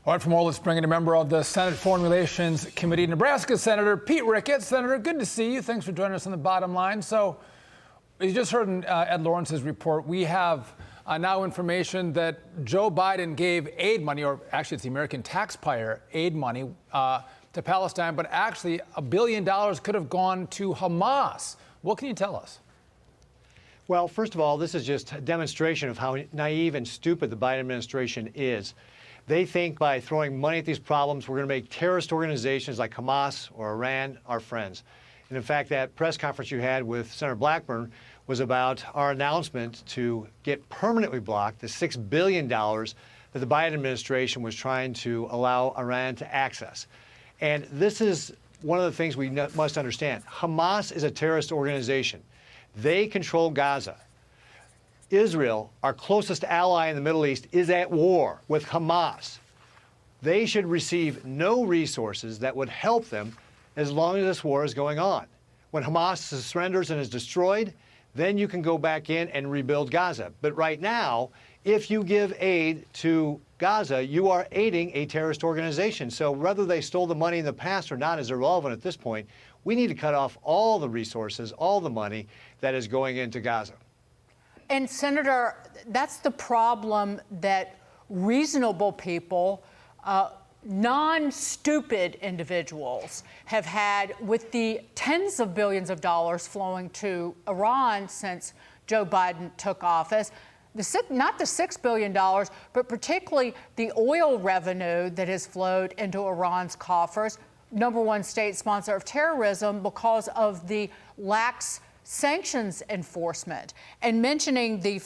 All right, for more, let's bring in a member of the Senate Foreign Relations Committee, Nebraska Senator Pete Ricketts. Senator, good to see you. Thanks for joining us on the bottom line. So, you just heard in Ed Lawrence's report, we have now information that Joe Biden gave aid money, or actually it's the American taxpayer aid money to Palestine, but actually $1 billion could have gone to Hamas. What can you tell us? Well, first of all, this is just a demonstration of how naive and stupid the Biden administration is. They think by throwing money at these problems, we're going to make terrorist organizations like Hamas or Iran our friends. And in fact, that press conference you had with Senator Blackburn was about our announcement to get permanently blocked the $6 billion that the Biden administration was trying to allow Iran to access. And this is one of the things we must understand. Hamas is a terrorist organization. They control Gaza. Israel, our closest ally in the Middle East, is at war with Hamas. They should receive no resources that would help them as long as this war is going on. When Hamas surrenders and is destroyed, then you can go back in and rebuild Gaza. But right now, if you give aid to Gaza, you are aiding a terrorist organization. So whether they stole the money in the past or not is irrelevant at this point. We need to cut off all the resources, all the money that is going into Gaza. And Senator, that's the problem that reasonable people, non-stupid individuals have had with the tens of billions of dollars flowing to Iran since Joe Biden took office. Not the $6 billion, but particularly the oil revenue that has flowed into Iran's coffers, #1 state sponsor of terrorism, because of the lax sanctions enforcement. And mentioning the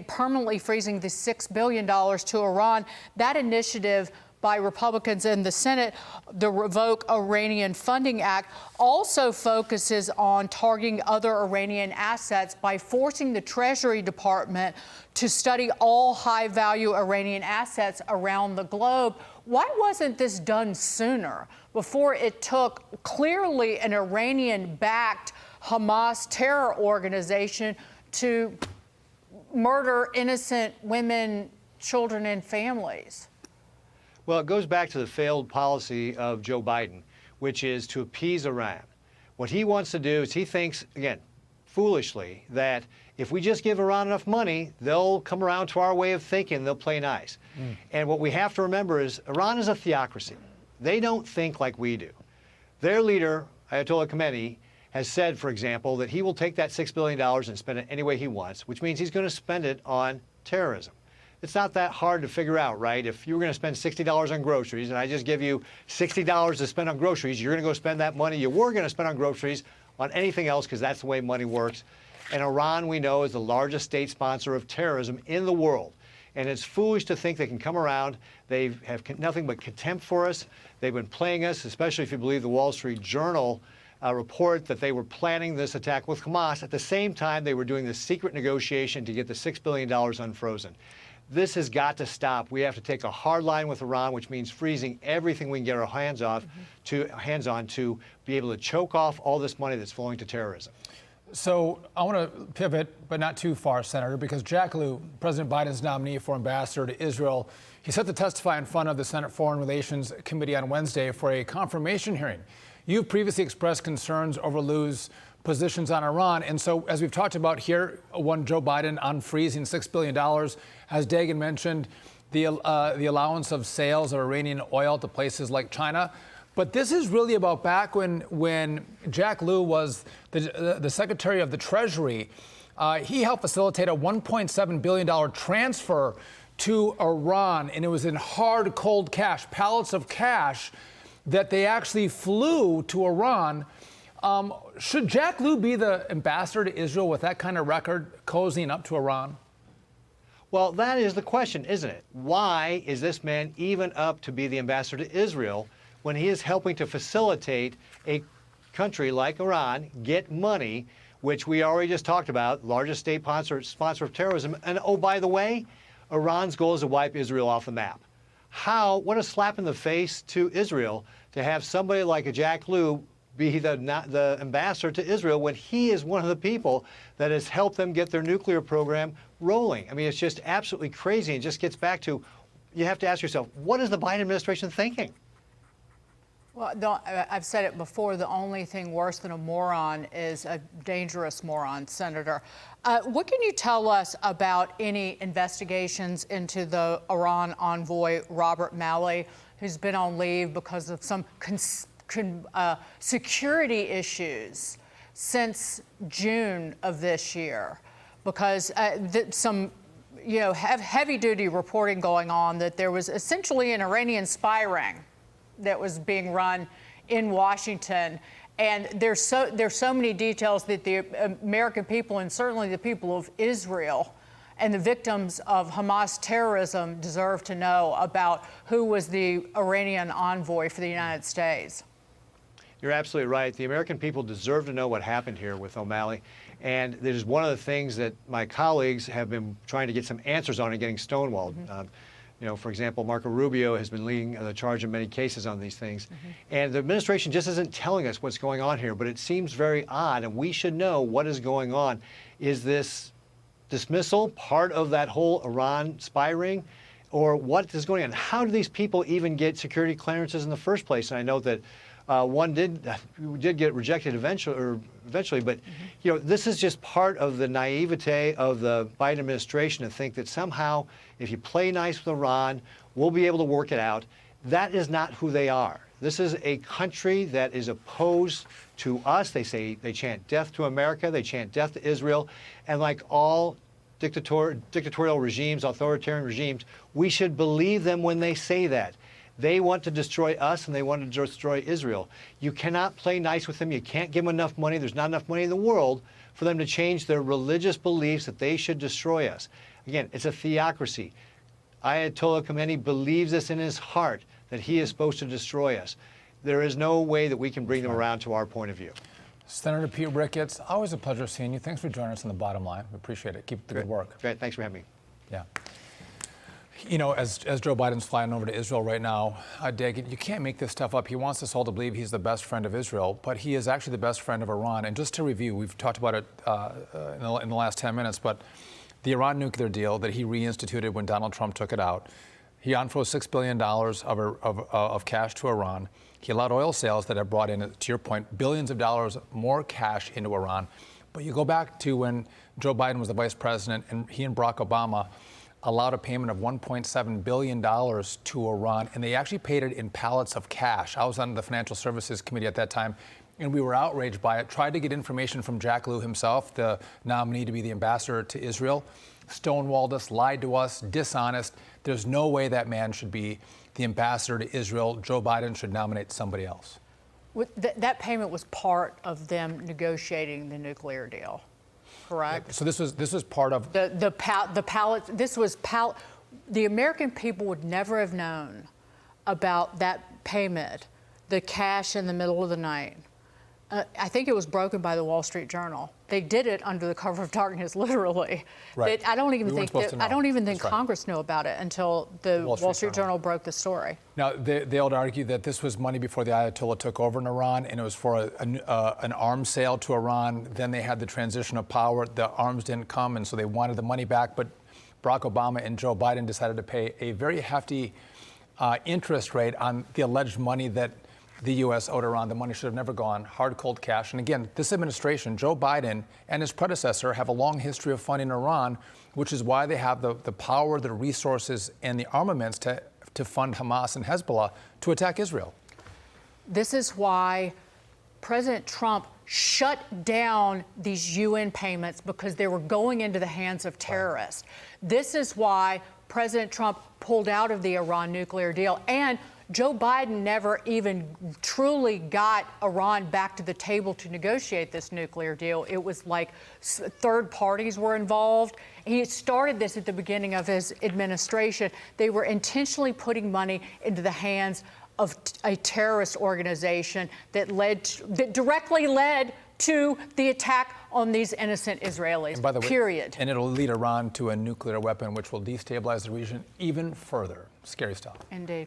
permanently freezing the $6 billion to Iran, that initiative by Republicans in the Senate, the Revoke Iranian Funding Act, also focuses on targeting other Iranian assets by forcing the Treasury Department to study all high-value Iranian assets around the globe. Why wasn't this done sooner, before it took clearly an Iranian-backed Hamas terror organization to murder innocent women, children, and families? Well, it goes back to the failed policy of Joe Biden, which is to appease Iran. What he wants to do is he thinks, again, foolishly, that if we just give Iran enough money, they'll come around to our way of thinking, they'll play nice. And what we have to remember is Iran is a theocracy. They don't think like we do. Their leader, Ayatollah Khamenei, has said, for example, that he will take that $6 billion and spend it any way he wants, which means he's going to spend it on terrorism. It's not that hard to figure out, right? If you were going to spend $60 on groceries, and I just give you $60 to spend on groceries, you're going to go spend that money you were going to spend on groceries on anything else, because that's the way money works. And Iran, we know, is the largest state sponsor of terrorism in the world. And it's foolish to think they can come around. They have nothing but contempt for us. They've been playing us, especially if you believe the Wall Street Journal report that they were planning this attack with Hamas. At the same time, they were doing this secret negotiation to get the $6 billion unfrozen. This has got to stop. We have to take a hard line with Iran, which means freezing everything we can get our hands on to be able to choke off all this money that's flowing to terrorism. So I want to pivot, but not too far, Senator, because Jack Lew, President Biden's nominee for ambassador to Israel, he's set to testify in front of the Senate Foreign Relations Committee on Wednesday for a confirmation hearing. You've previously expressed concerns over Lew's positions on Iran. And so, as we've talked about here, one, Joe Biden on freezing $6 billion. As Dagan mentioned, the allowance of sales of Iranian oil to places like China. But this is really about back when Jack Lew was the Secretary of the Treasury. He helped facilitate a $1.7 billion transfer to Iran, and it was in hard, cold cash, pallets of cash, that they actually flew to Iran. Should Jack Lew be the ambassador to Israel with that kind of record, cozying up to Iran? Well, that is the question, isn't it? Why is this man even up to be the ambassador to Israel when he is helping to facilitate a country like Iran get money, which we already just talked about, largest state sponsor of terrorism? And oh, by the way, Iran's goal is to wipe Israel off the map. What a slap in the face to Israel to have somebody like a Jack Lew be the ambassador to Israel when he is one of the people that has helped them get their nuclear program rolling. I mean, it's just absolutely crazy. It just gets back to, you have to ask yourself, what is the Biden administration thinking? Well, I've said it before, the only thing worse than a moron is a dangerous moron, Senator. What can you tell us about any investigations into the Iran envoy, Robert Malley, who's been on leave because of some security issues since June of this year? Because some have heavy-duty reporting going on that there was essentially an Iranian spy ring that was being run in Washington. And there's so many details that the American people and certainly the people of Israel and the victims of Hamas terrorism deserve to know about who was the Iranian envoy for the United States. You're absolutely right. The American people deserve to know what happened here with O'Malley. And this is one of the things that my colleagues have been trying to get some answers on and getting stonewalled. For example, Marco Rubio has been leading the charge in many cases on these things. And the administration just isn't telling us what's going on here, but it seems very odd, and we should know what is going on. Is this dismissal part of that whole Iran spy ring? Or what is going on? How do these people even get security clearances in the first place? And I know that one did get rejected eventually, but this is just part of the naivete of the Biden administration to think that somehow if you play nice with Iran, we'll be able to work it out. That is not who they are. This is a country that is opposed to us. They chant death to America, they chant death to Israel, and like all dictatorial regimes, authoritarian regimes, we should believe them when they say that. They want to destroy us and they want to destroy Israel. You cannot play nice with them. You can't give them enough money. There's not enough money in the world for them to change their religious beliefs that they should destroy us. Again, it's a theocracy. Ayatollah Khamenei believes this in his heart, that he is supposed to destroy us. There is no way that we can bring them around to our point of view. Senator Pete Ricketts, always a pleasure seeing you. Thanks for joining us on The Bottom Line. We appreciate it. Keep up the good work. Great. Thanks for having me. Yeah. As Joe Biden's flying over to Israel right now, Dagan, you can't make this stuff up. He wants us all to believe he's the best friend of Israel, but he is actually the best friend of Iran. And just to review, we've talked about it in the last 10 minutes, but the Iran nuclear deal that he reinstituted when Donald Trump took it out, he unfroze $6 billion of cash to Iran. He allowed oil sales that have brought in, to your point, billions of dollars more cash into Iran. But you go back to when Joe Biden was the vice president and he and Barack Obama allowed a payment of $1.7 billion to Iran, and they actually paid it in pallets of cash. I was on the Financial Services Committee at that time, and we were outraged by it. Tried to get information from Jack Lew himself, the nominee to be the ambassador to Israel. Stonewalled us, lied to us, dishonest. There's no way that man should be the ambassador to Israel. Joe Biden should nominate somebody else. That payment was part of them negotiating the nuclear deal. Correct. So this was part of the pallet. This was the American people would never have known about that payment, the cash in the middle of the night. I think it was broken by the Wall Street Journal. They did it under the cover of darkness, literally. Right. I don't even think Congress knew about it until the Wall Street Journal broke the story. Now, they would argue that this was money before the Ayatollah took over in Iran, and it was for an arms sale to Iran. Then they had the transition of power. The arms didn't come, and so they wanted the money back. But Barack Obama and Joe Biden decided to pay a very hefty interest rate on the alleged money that the U.S. owed Iran. The money should have never gone, hard, cold cash. And again, this administration, Joe Biden and his predecessor, have a long history of funding Iran, which is why they have the power, the resources, and the armaments to fund Hamas and Hezbollah to attack Israel. This is why President Trump shut down these UN payments, because they were going into the hands of terrorists. Right. This is why President Trump pulled out of the Iran nuclear deal. And Joe Biden never even truly got Iran back to the table to negotiate this nuclear deal. It was like third parties were involved. He started this at the beginning of his administration. They were intentionally putting money into the hands of a terrorist organization that directly led to the attack on these innocent Israelis, and by the way, period. And it'll lead Iran to a nuclear weapon, which will destabilize the region even further. Scary stuff. Indeed.